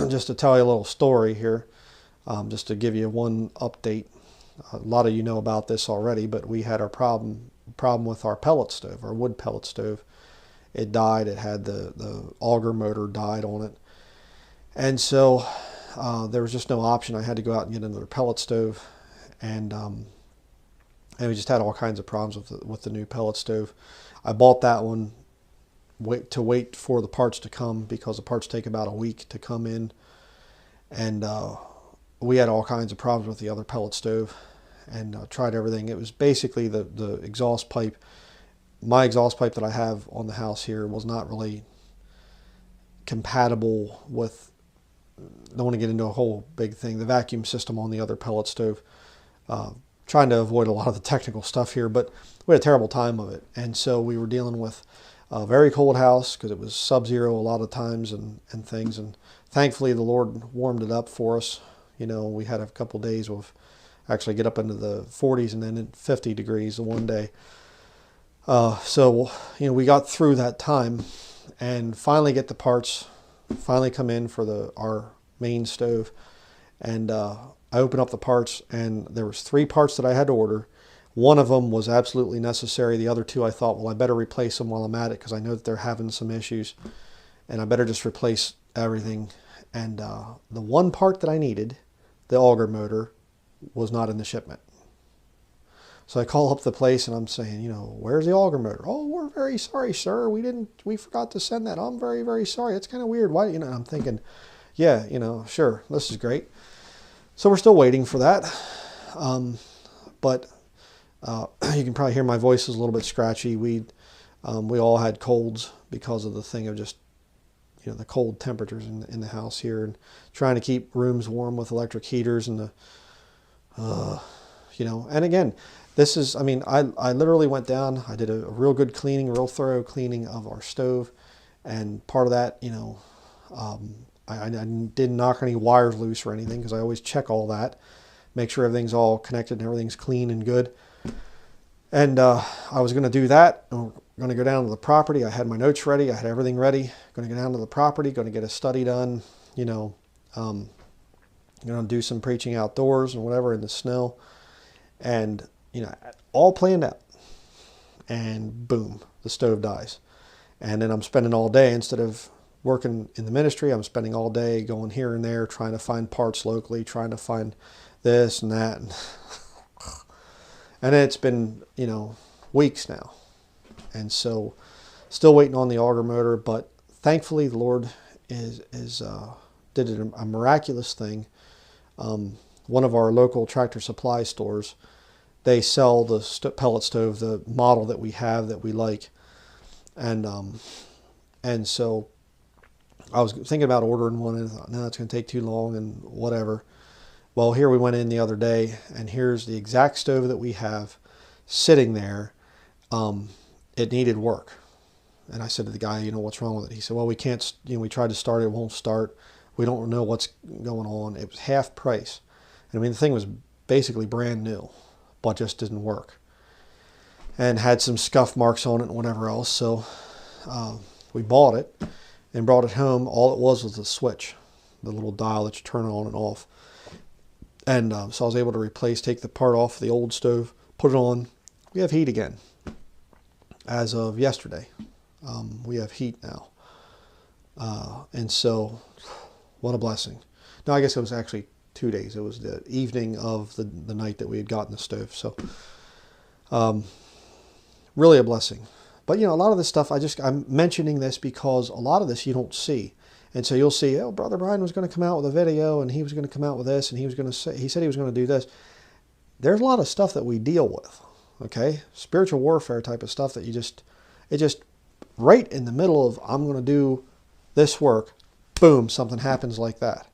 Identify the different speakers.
Speaker 1: just to tell you a little story here, just to give you one update. A lot of you know about this already, but we had our problem with our pellet stove, our wood pellet stove. It died. It had the auger motor died on it. And so there was just no option. I had to go out and get another pellet stove. And we just had all kinds of problems with the new pellet stove. I bought that one wait for the parts to come, because the parts take about a week to come in. And we had all kinds of problems with the other pellet stove, and tried everything. It was basically the exhaust pipe. My exhaust pipe that I have on the house here was not really compatible with, don't want to get into a whole big thing, the vacuum system on the other pellet stove. Trying to avoid a lot of the technical stuff here, but we had a terrible time of it. And so we were dealing with a very cold house, because it was sub-zero a lot of times and things. And thankfully the Lord warmed it up for us. You know, we had a couple days of actually get up into the 40s and then 50 degrees the one day. So, you know, we got through that time and finally get the parts, finally come in for our main stove. And I opened up the parts, and there was 3 parts that I had to order. One of them was absolutely necessary. The other 2 I thought, well, I better replace them while I'm at it, because I know that they're having some issues, and I better just replace everything. And the one part that I needed, the auger motor, was not in the shipment. So I call up the place and I'm saying, you know, where's the auger motor? Oh, we're very sorry, sir. We forgot to send that. I'm very, very sorry. It's kind of weird. Why, you know, I'm thinking, yeah, you know, sure, this is great. So we're still waiting for that. But you can probably hear my voice is a little bit scratchy. We all had colds because of the thing of just, you know, the cold temperatures in the house here, and trying to keep rooms warm with electric heaters and you know, and again, this is, I mean, I literally went down, I did a real good cleaning, real thorough cleaning of our stove. And part of that, you know, I didn't knock any wires loose or anything, because I always check all that, make sure everything's all connected and everything's clean and good. And I was going to do that. I'm going to go down to the property. I had my notes ready. I had everything ready. Going to go down to the property, going to get a study done, you know, going to do some preaching outdoors and whatever in the snow. And, you know, all planned out. And boom, the stove dies. And then I'm spending all day, instead of working in the ministry, I'm spending all day going here and there, trying to find parts locally, trying to find this and that. And it's been, you know, weeks now. And so still waiting on the auger motor, but thankfully the Lord did a miraculous thing. One of our local tractor supply stores, they sell the pellet stove, the model that we have that we like. And so I was thinking about ordering one, and I thought, no, it's going to take too long and whatever. Well, here we went in the other day, and here's the exact stove that we have sitting there. It needed work. And I said to the guy, you know, what's wrong with it? He said, well, we can't, you know, we tried to start it, it won't start. We don't know what's going on. It was half price. And I mean, the thing was basically brand new, but just didn't work. And had some scuff marks on it and whatever else. So we bought it and brought it home. All it was a switch, the little dial that you turn on and off. And so I was able to take the part off the old stove, put it on. We have heat again. As of yesterday, we have heat now. And so, what a blessing. No, I guess it was actually 2 days. It was the evening of the night that we had gotten the stove. So, really a blessing. But, you know, a lot of this stuff, I'm mentioning this because a lot of this you don't see. And so you'll see, oh, Brother Bryan was going to come out with a video, and he was going to come out with this, and he said he was going to do this. There's a lot of stuff that we deal with, okay? Spiritual warfare type of stuff that it just right in the middle of, I'm going to do this work, boom, something happens like that.